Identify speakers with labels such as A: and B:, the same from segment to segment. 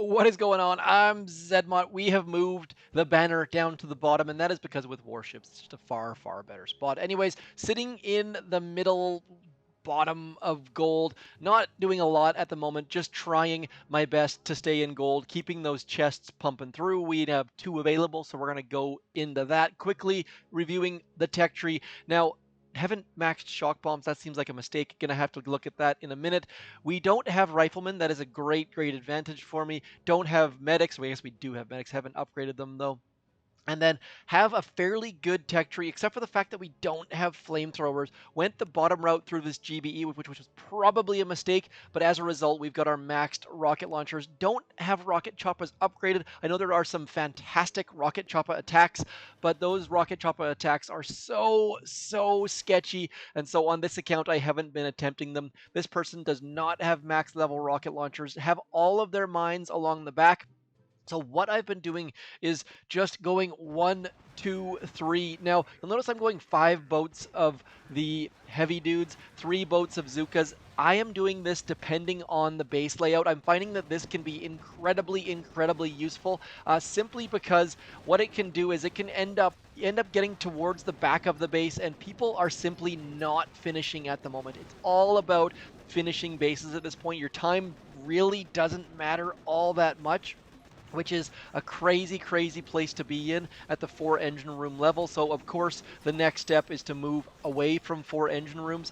A: What is going on? I'm ZMOT. We have moved the banner down to the bottom, and that is because with warships, it's just a far, far better spot. Anyways, sitting in the middle bottom of gold, not doing a lot at the moment, just trying my best to stay in gold, keeping those chests pumping through. We have two available, so we're going to go into that quickly, reviewing the tech tree. Now, haven't maxed shock bombs. That seems like a mistake. Gonna have to look at that in a minute. We don't have riflemen. That is a great, great advantage for me. Don't have medics. Well, I guess we do have medics. Haven't upgraded them though. And then have a fairly good tech tree, except for the fact that we don't have flamethrowers. Went the bottom route through this GBE, which was probably a mistake, but as a result, we've got our maxed rocket launchers. Don't have rocket choppers upgraded. I know there are some fantastic rocket chopper attacks, but those rocket chopper attacks are so sketchy, and so on this account, I haven't been attempting them. This person does not have max level rocket launchers, have all of their mines along the back. So what I've been doing is just going 1, 2, 3. Now, you'll notice I'm going 5 boats of the heavy dudes, 3 boats of zookas. I am doing this depending on the base layout. I'm finding that this can be incredibly useful, simply because what it can do is it can end up getting towards the back of the base, and people are simply not finishing at the moment. It's all about finishing bases at this point. Your time really doesn't matter all that much, which is a crazy place to be in at the 4 engine room level. So of course the next step is to move away from 4 engine rooms.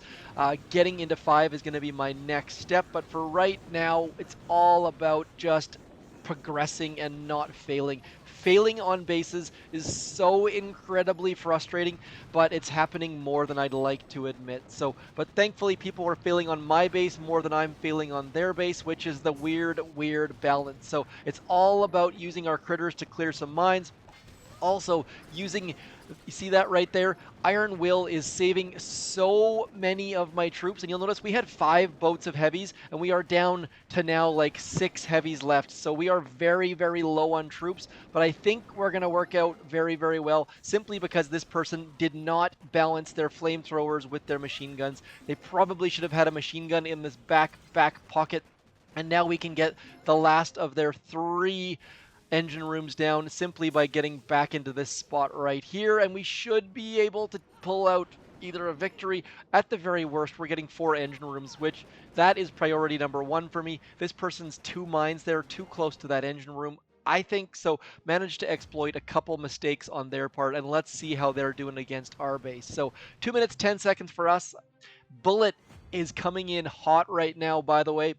A: Getting into 5 is going to be my next step, but for right now it's all about just progressing and not failing. Failing on bases is so incredibly frustrating, but it's happening more than I'd like to admit. So, but thankfully people are failing on my base more than I'm failing on their base, which is the weird balance. So it's all about using our critters to clear some mines. Also using, you see that right there? Iron Will is saving so many of my troops, and you'll notice we had 5 boats of heavies, and we are down to now like 6 heavies left. So we are very low on troops, but I think we're going to work out very well, simply because this person did not balance their flamethrowers with their machine guns. They probably should have had a machine gun in this back pocket, and now we can get the last of their 3 engine rooms down simply by getting back into this spot right here, and we should be able to pull out either a victory. At the very worst, we're getting 4 engine rooms, which that is priority number 1 for me. This person's 2 mines there, too close to that engine room, I think. So managed to exploit a couple mistakes on their part, and let's see how they're doing against our base. So 2 minutes 10 seconds for us. Bullit is coming in hot right now, by the way.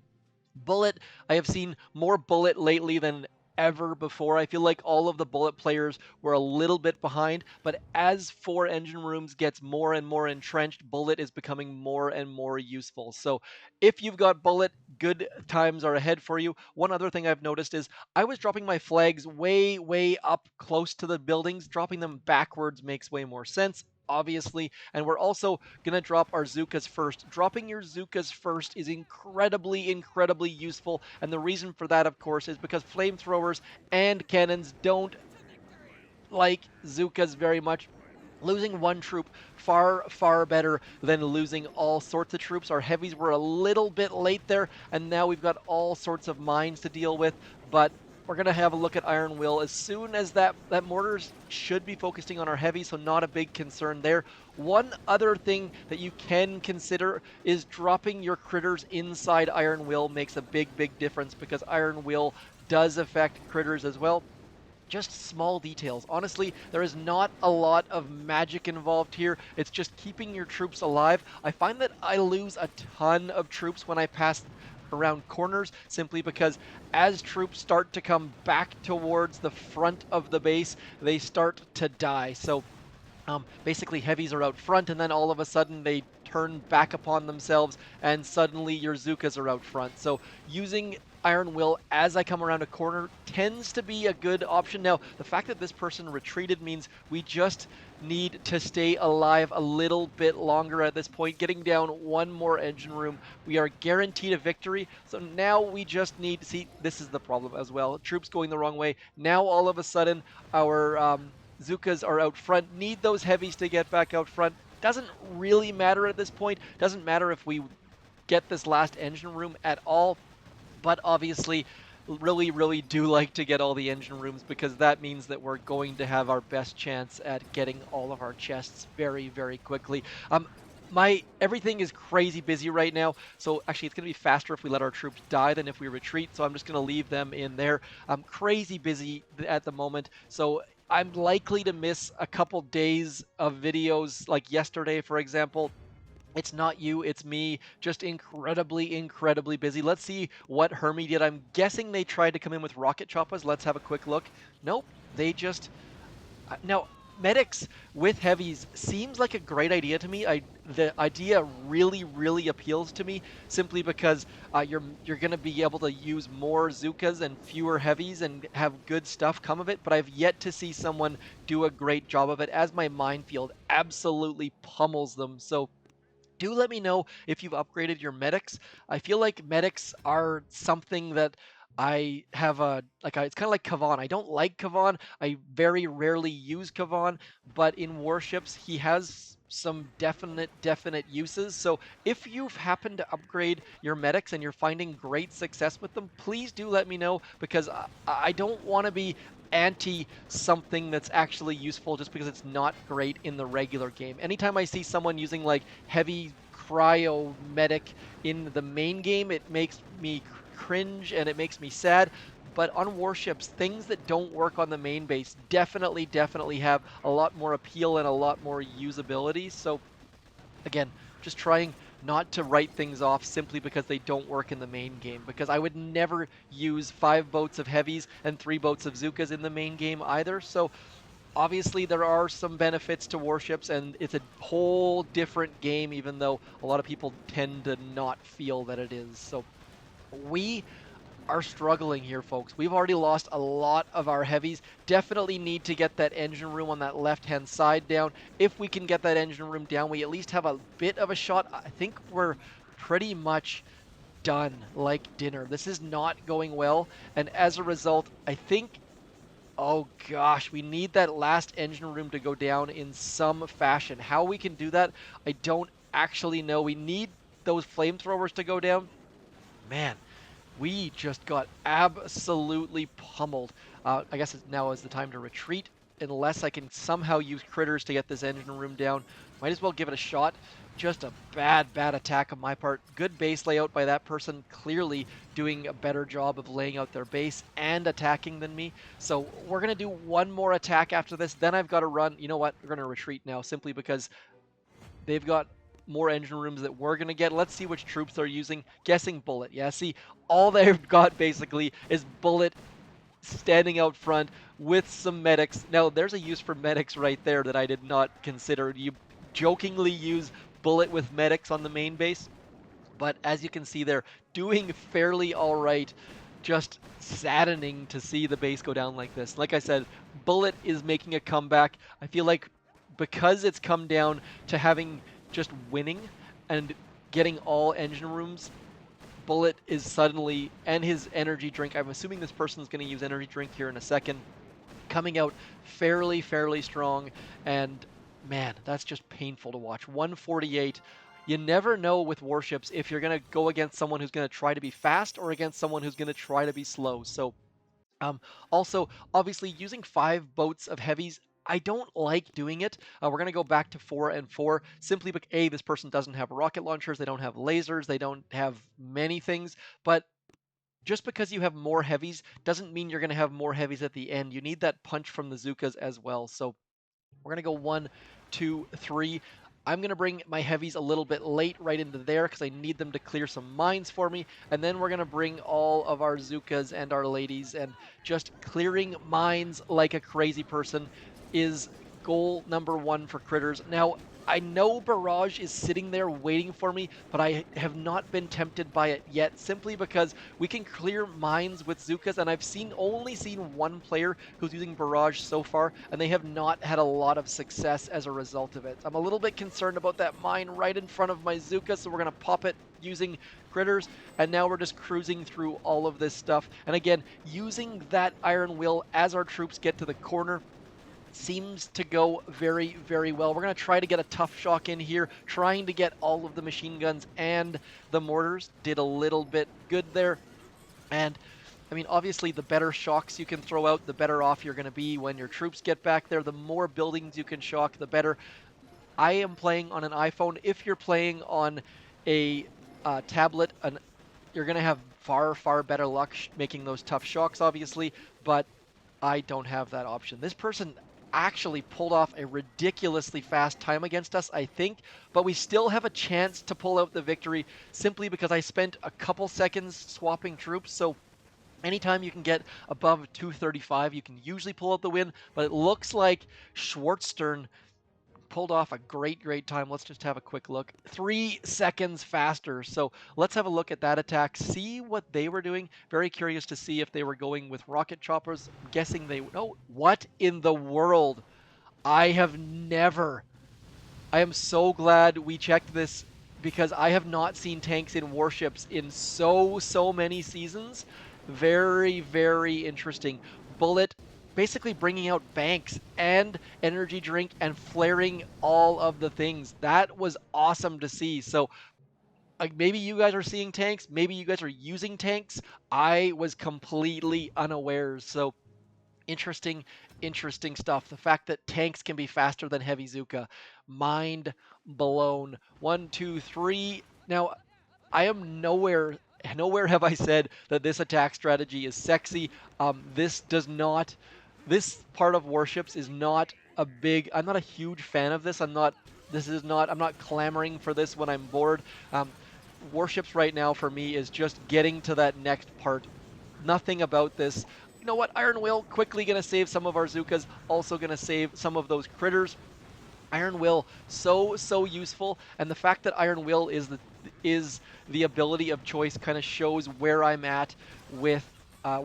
A: Bullit, I have seen more Bullit lately than ever before. I feel like all of the Bullit players were a little bit behind, but as 4 engine rooms gets more and more entrenched, Bullit is becoming more and more useful. So if you've got Bullit, good times are ahead for you. One other thing I've noticed is I was dropping my flags way up close to the buildings. Dropping them backwards makes way more sense, obviously, and we're also gonna drop our zookas first. Dropping your zookas first is incredibly useful, and the reason for that, of course, is because flamethrowers and cannons don't like zookas very much. Losing 1 troop far better than losing all sorts of troops. Our heavies were a little bit late there, and now we've got all sorts of mines to deal with, but we're going to have a look at Iron Will as soon as that mortars should be focusing on our heavy, so not a big concern there. One other thing that you can consider is dropping your critters inside Iron Will makes a big difference, because Iron Will does affect critters as well. Just small details. Honestly, there is not a lot of magic involved here. It's just keeping your troops alive. I find that I lose a ton of troops when I pass around corners, simply because as troops start to come back towards the front of the base, they start to die. So basically heavies are out front, and then all of a sudden they turn back upon themselves, and suddenly your zookas are out front. So using Iron Will as I come around a corner tends to be a good option. Now, the fact that this person retreated means we just need to stay alive a little bit longer at this point. Getting down 1 more engine room, we are guaranteed a victory. So now we just need to see, this is the problem as well. Troops going the wrong way. Now all of a sudden our zookas are out front. Need those heavies to get back out front. Doesn't really matter at this point. Doesn't matter if we get this last engine room at all. But obviously, really, really do like to get all the engine rooms because that means that we're going to have our best chance at getting all of our chests very, very quickly. My everything is crazy busy right now, so actually it's going to be faster if we let our troops die than if we retreat. So I'm just going to leave them in there. I'm crazy busy at the moment, so I'm likely to miss a couple days of videos, like yesterday, for example. It's not you, it's me, just incredibly, incredibly busy. Let's see what Hermie did. I'm guessing they tried to come in with rocket choppas. Let's have a quick look. Nope, they just now, medics with heavies seems like a great idea to me. The idea really, really appeals to me simply because you're going to be able to use more zookas and fewer heavies and have good stuff come of it. But I've yet to see someone do a great job of it, as my minefield absolutely pummels them. So do let me know if you've upgraded your medics. I feel like medics are something that I have it's kind of like Kavan. I don't like Kavan. I very rarely use Kavan, but in warships he has some definite uses. So if you've happened to upgrade your medics and you're finding great success with them, please do let me know because I don't want to be anti something that's actually useful just because it's not great in the regular game. Anytime I see someone using like heavy cryo medic in the main game, it makes me cringe and it makes me sad. But on warships, things that don't work on the main base definitely have a lot more appeal and a lot more usability. So again, just trying not to write things off simply because they don't work in the main game, because I would never use 5 boats of heavies and 3 boats of zookas in the main game either. So obviously there are some benefits to warships and it's a whole different game, even though a lot of people tend to not feel that it is. So we are struggling here, folks. We've already lost a lot of our heavies. Definitely need to get that engine room on that left-hand side down. If we can get that engine room down, we at least have a bit of a shot. I think we're pretty much done like dinner. This is not going well, and as a result, I think, oh gosh, we need that last engine room to go down in some fashion. How we can do that, I don't actually know. We need those flamethrowers to go down. Man, we just got absolutely pummeled. I guess now is the time to retreat, unless I can somehow use critters to get this engine room down. Might as well give it a shot. Just a bad attack on my part. Good base layout by that person, clearly doing a better job of laying out their base and attacking than me. So we're going to do one more attack after this, then I've got to run. You know what? We're going to retreat now, simply because they've got more engine rooms that we're going to get. Let's see which troops they're using. Guessing bullit. Yeah, see, all they've got basically is bullit standing out front with some medics. Now, there's a use for medics right there that I did not consider. You jokingly use bullit with medics on the main base, but as you can see, they're doing fairly all right. Just saddening to see the base go down like this. Like I said, bullit is making a comeback. I feel like because it's come down to having just winning and getting all engine rooms, bullit is suddenly, and his energy drink, I'm assuming this person's going to use energy drink here in a second, coming out fairly strong, and man, that's just painful to watch. 148. You never know with warships if you're going to go against someone who's going to try to be fast or against someone who's going to try to be slow. So also, obviously, using 5 boats of heavies, I don't like doing it. We're going to go back to 4 and 4 simply because, A, this person doesn't have rocket launchers, they don't have lasers, they don't have many things, but just because you have more heavies doesn't mean you're going to have more heavies at the end. You need that punch from the zookas as well. So we're going to go 1, 2, 3. I'm going to bring my heavies a little bit late right into there because I need them to clear some mines for me. And then we're going to bring all of our zookas and our ladies, and just clearing mines like a crazy person is goal number 1 for critters. Now, I know Barrage is sitting there waiting for me, but I have not been tempted by it yet, simply because we can clear mines with zookas, and I've only seen 1 player who's using Barrage so far, and they have not had a lot of success as a result of it. I'm a little bit concerned about that mine right in front of my zooka, so we're going to pop it using critters, and now we're just cruising through all of this stuff. And again, using that iron will as our troops get to the corner seems to go very well. We're going to try to get a tough shock in here, trying to get all of the machine guns and the mortars. Did a little bit good there. And I mean, obviously, the better shocks you can throw out, the better off you're going to be when your troops get back there. The more buildings you can shock, the better. I am playing on an iPhone. If you're playing on a tablet, you're going to have far, far better luck making those tough shocks, obviously, but I don't have that option. This person actually pulled off a ridiculously fast time against us, I think, but we still have a chance to pull out the victory simply because I spent a couple seconds swapping troops. So anytime you can get above 235, you can usually pull out the win, but it looks like Schwartzstern pulled off a great time. Let's just have a quick look. 3 seconds faster. So let's have a look at that attack, see what they were doing. Very curious to see if they were going with rocket choppers. I'm guessing they... No, what in the world? I have never... I am so glad we checked this because I have not seen tanks in warships in so many seasons. Very interesting. Bullit basically bringing out banks and energy drink and flaring all of the things. That was awesome to see. So like maybe you guys are seeing tanks, maybe you guys are using tanks. I was completely unaware. So interesting stuff. The fact that tanks can be faster than heavy Zooka, mind blown. 1, 2, 3. Now, I am nowhere have I said that this attack strategy is sexy. This does not. This part of warships is not a big. I'm not a huge fan of this. I'm not. This is not. I'm not clamoring for this when I'm bored. Warships right now for me is just getting to that next part. Nothing about this. You know what? Iron Will quickly going to save some of our Zookas. Also going to save some of those critters. Iron Will, so useful, and the fact that Iron Will is the ability of choice kind of shows where I'm at with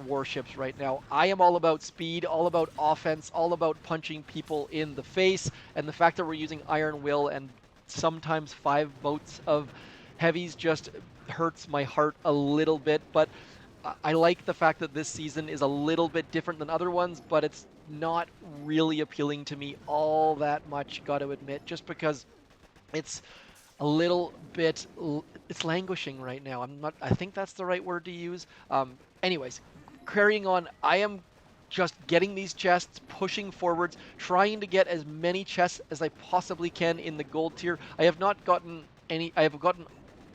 A: warships right now. I am all about speed, all about offense, all about punching people in the face, and the fact that we're using Iron Will and sometimes 5 boats of heavies just hurts my heart a little bit, but I like the fact that this season is a little bit different than other ones, but it's not really appealing to me all that much, got to admit, just because it's a little bit, it's languishing right now. I think that's the right word to use. Anyways, carrying on, I am just getting these chests, pushing forwards, trying to get as many chests as I possibly can in the gold tier. I have gotten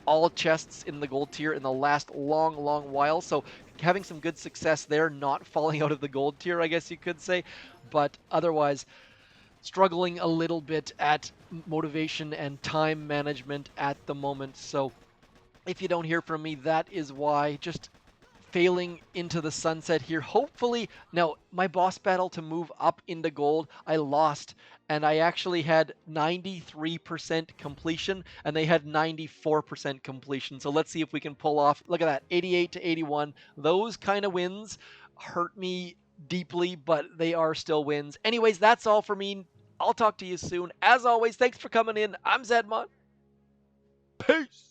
A: all chests in the gold tier in the last long while, so having some good success there, not falling out of the gold tier, I guess you could say, but otherwise struggling a little bit at motivation and time management at the moment. So if you don't hear from me, that is why. Just failing into the sunset here. Hopefully, now my boss battle to move up into gold, I lost, and I actually had 93% completion, and they had 94% completion. So let's see if we can pull off. Look at that, 88 to 81. Those kind of wins hurt me deeply, but they are still wins. Anyways, that's all for me. I'll talk to you soon. As always, thanks for coming in. I'm ZMOT. Peace.